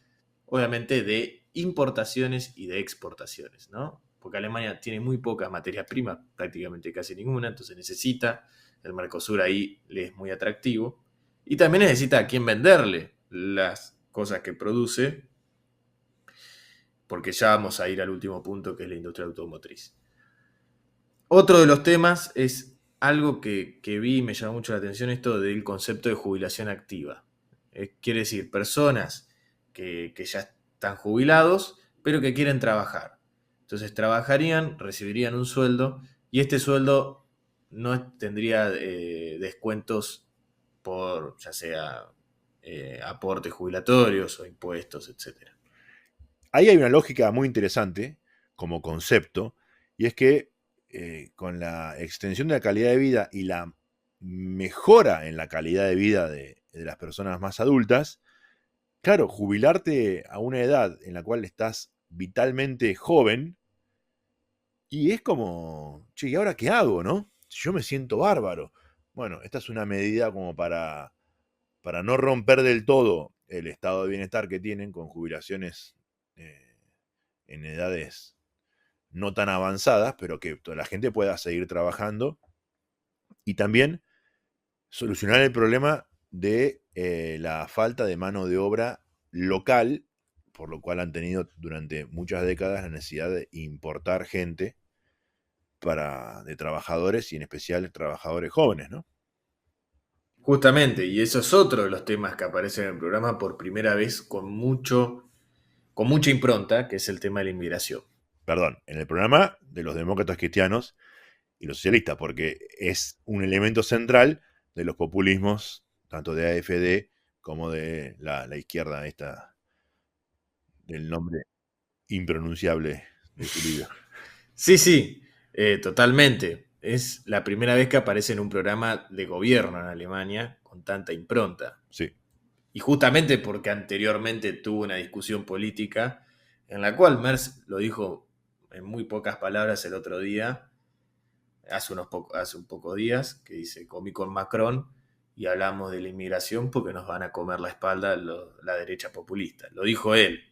obviamente de importaciones y de exportaciones, ¿no? Porque Alemania tiene muy pocas materias primas, prácticamente casi ninguna, entonces necesita, el Mercosur ahí le es muy atractivo, y también necesita a quién venderle las cosas que produce, porque ya vamos a ir al último punto, que es la industria automotriz. Otro de los temas es algo que vi y me llamó mucho la atención, esto del concepto de jubilación activa. Quiere decir, personas que ya están jubilados, pero que quieren trabajar. Entonces trabajarían, recibirían un sueldo, y este sueldo no tendría descuentos por ya sea aportes jubilatorios o impuestos, etc. Ahí hay una lógica muy interesante como concepto, y es que con la extensión de la calidad de vida y la mejora en la calidad de vida de las personas más adultas, claro, jubilarte a una edad en la cual estás vitalmente joven, y es como, che, ¿y ahora qué hago, no? Si yo me siento bárbaro. Bueno, esta es una medida como para no romper del todo el estado de bienestar que tienen con jubilaciones en edades no tan avanzadas, pero que toda la gente pueda seguir trabajando, y también solucionar el problema de la falta de mano de obra local, por lo cual han tenido durante muchas décadas la necesidad de importar gente de trabajadores, y en especial trabajadores jóvenes, ¿no? Justamente, y eso es otro de los temas que aparece en el programa por primera vez con mucha impronta, que es el tema de la inmigración. Perdón, en el programa de los demócratas cristianos y los socialistas, porque es un elemento central de los populismos, tanto de AFD como de la izquierda esta, del nombre impronunciable de su libro. Sí, sí, totalmente. Es la primera vez que aparece en un programa de gobierno en Alemania con tanta impronta. Sí, Y justamente porque anteriormente tuvo una discusión política en la cual Merz lo dijo en muy pocas palabras el otro día, hace un poco días, que dice, comí con Macron y hablamos de la inmigración porque nos van a comer la espalda la derecha populista. Lo dijo él.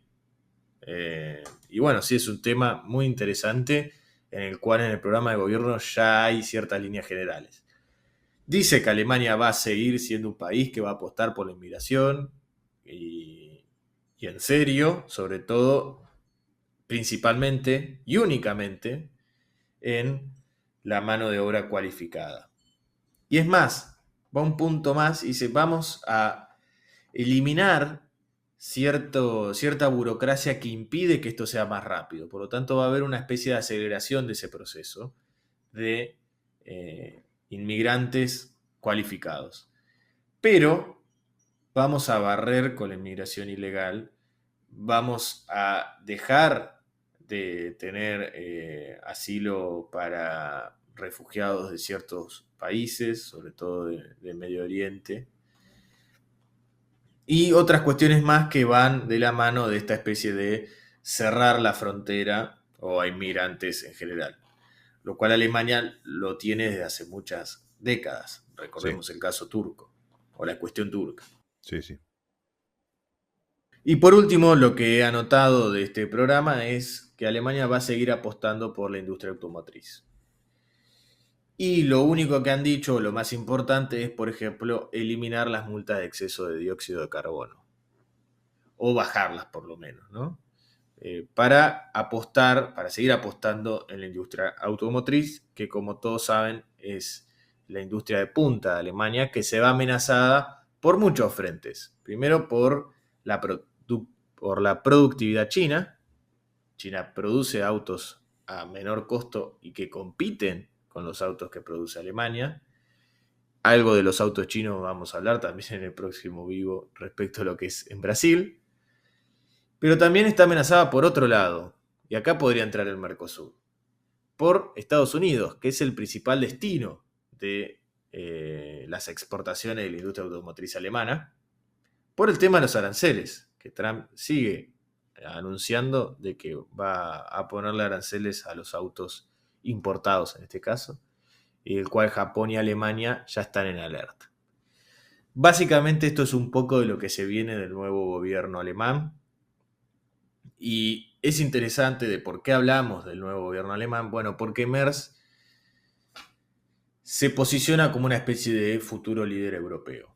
Y bueno, sí, es un tema muy interesante en el cual en el programa de gobierno ya hay ciertas líneas generales. Dice que Alemania va a seguir siendo un país que va a apostar por la inmigración y en serio, sobre todo, principalmente y únicamente en la mano de obra cualificada. Y es más, va un punto más y dice, vamos a eliminar cierta burocracia que impide que esto sea más rápido. Por lo tanto, va a haber una especie de aceleración de ese proceso de inmigrantes cualificados. Pero vamos a barrer con la inmigración ilegal, vamos a dejar de tener asilo para refugiados de ciertos países, sobre todo de Medio Oriente, y otras cuestiones más que van de la mano de esta especie de cerrar la frontera o a inmigrantes en general, lo cual Alemania lo tiene desde hace muchas décadas. sí, Recordemos el caso turco o la cuestión turca. sí, sí. Y por último, lo que he anotado de este programa es que Alemania va a seguir apostando por la industria automotriz. Y lo único que han dicho, lo más importante, es, por ejemplo, eliminar las multas de exceso de dióxido de carbono. O bajarlas por lo menos, ¿no? Para apostar, para seguir apostando en la industria automotriz, que como todos saben es la industria de punta de Alemania, que se va amenazada por muchos frentes. Primero por por la productividad china. China produce autos a menor costo y que compiten con los autos que produce Alemania. Algo de los autos chinos vamos a hablar también en el próximo vivo respecto a lo que es en Brasil. Pero también está amenazada por otro lado, y acá podría entrar el Mercosur, por Estados Unidos, que es el principal destino de las exportaciones de la industria automotriz alemana, por el tema de los aranceles, que Trump sigue anunciando de que va a ponerle aranceles a los autos importados en este caso, y el cual Japón y Alemania ya están en alerta. Básicamente esto es un poco de lo que se viene del nuevo gobierno alemán, y es interesante de por qué hablamos del nuevo gobierno alemán. Bueno, porque Merz se posiciona como una especie de futuro líder europeo.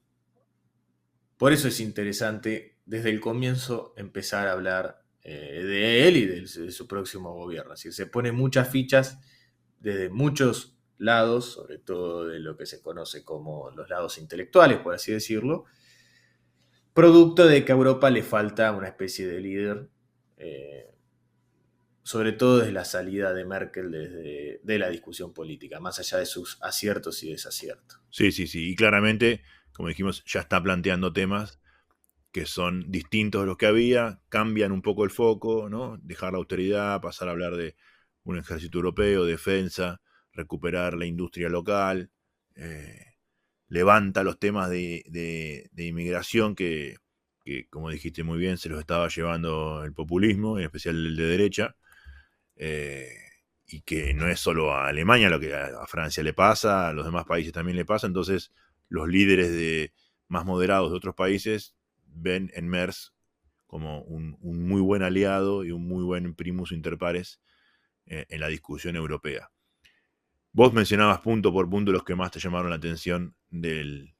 Por eso es interesante desde el comienzo empezar a hablar de él y de su próximo gobierno. Es decir, se ponen muchas fichas desde muchos lados, sobre todo de lo que se conoce como los lados intelectuales, por así decirlo, producto de que a Europa le falta una especie de líder, sobre todo desde la salida de Merkel de la discusión política, más allá de sus aciertos y desaciertos. Sí, sí, sí. Y claramente, como dijimos, ya está planteando temas que son distintos de los que había, cambian un poco el foco, ¿no? Dejar la austeridad, pasar a hablar de un ejército europeo, defensa, recuperar la industria local, levanta los temas de inmigración que, como dijiste muy bien, se los estaba llevando el populismo, en especial el de derecha, y que no es solo a Alemania lo que a Francia le pasa, a los demás países también le pasa. Entonces los líderes más moderados de otros países ven en Merz como un muy buen aliado y un muy buen primus inter pares en la discusión europea. Vos mencionabas punto por punto los que más te llamaron la atención del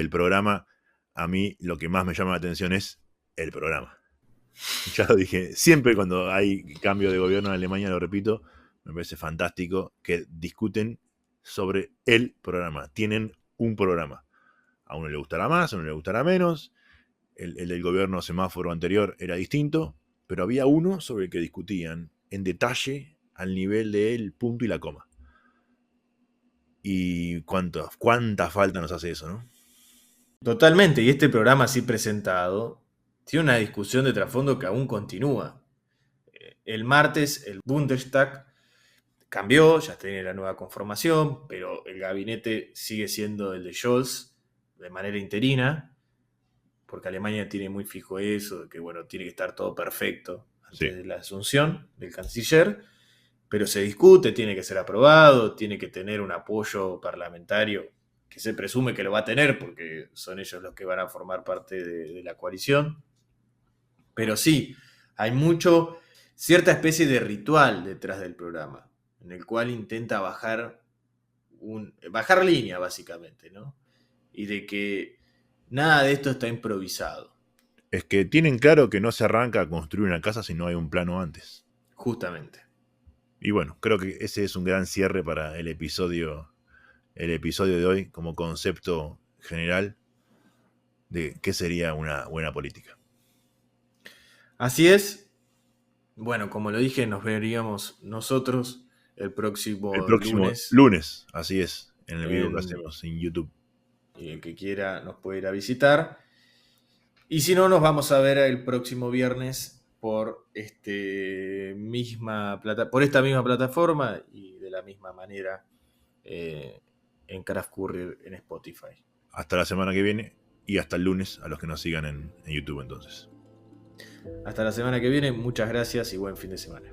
programa. A mí lo que más me llama la atención es el programa. Ya lo dije, siempre cuando hay cambio de gobierno en Alemania, lo repito, me parece fantástico que discuten sobre el programa. Tienen un programa. A uno le gustará más, a uno le gustará menos. El del gobierno semáforo anterior era distinto, pero había uno sobre el que discutían en detalle al nivel del punto y la coma. Y cuánta falta nos hace eso, ¿no? Totalmente, y este programa así presentado tiene una discusión de trasfondo que aún continúa. El martes el Bundestag cambió, ya tiene la nueva conformación, pero el gabinete sigue siendo el de Scholz de manera interina, porque Alemania tiene muy fijo eso, de que bueno, tiene que estar todo perfecto antes de la asunción del canciller, pero se discute, tiene que ser aprobado, tiene que tener un apoyo parlamentario que se presume que lo va a tener porque son ellos los que van a formar parte de la coalición. Pero sí, hay cierta especie de ritual detrás del programa, en el cual intenta bajar línea, básicamente, ¿no? Y de que nada de esto está improvisado. Es que tienen claro que no se arranca a construir una casa si no hay un plano antes. Justamente. Y bueno, creo que ese es un gran cierre para el episodio de hoy como concepto general de qué sería una buena política. Así es. Bueno, como lo dije, nos veríamos nosotros el próximo lunes, así es, en el video que hacemos en YouTube. Y el que quiera nos puede ir a visitar. Y si no, nos vamos a ver el próximo viernes por esta misma plataforma y de la misma manera en Craft Courier en Spotify. Hasta la semana que viene y hasta el lunes a los que nos sigan en YouTube entonces. Hasta la semana que viene, muchas gracias y buen fin de semana.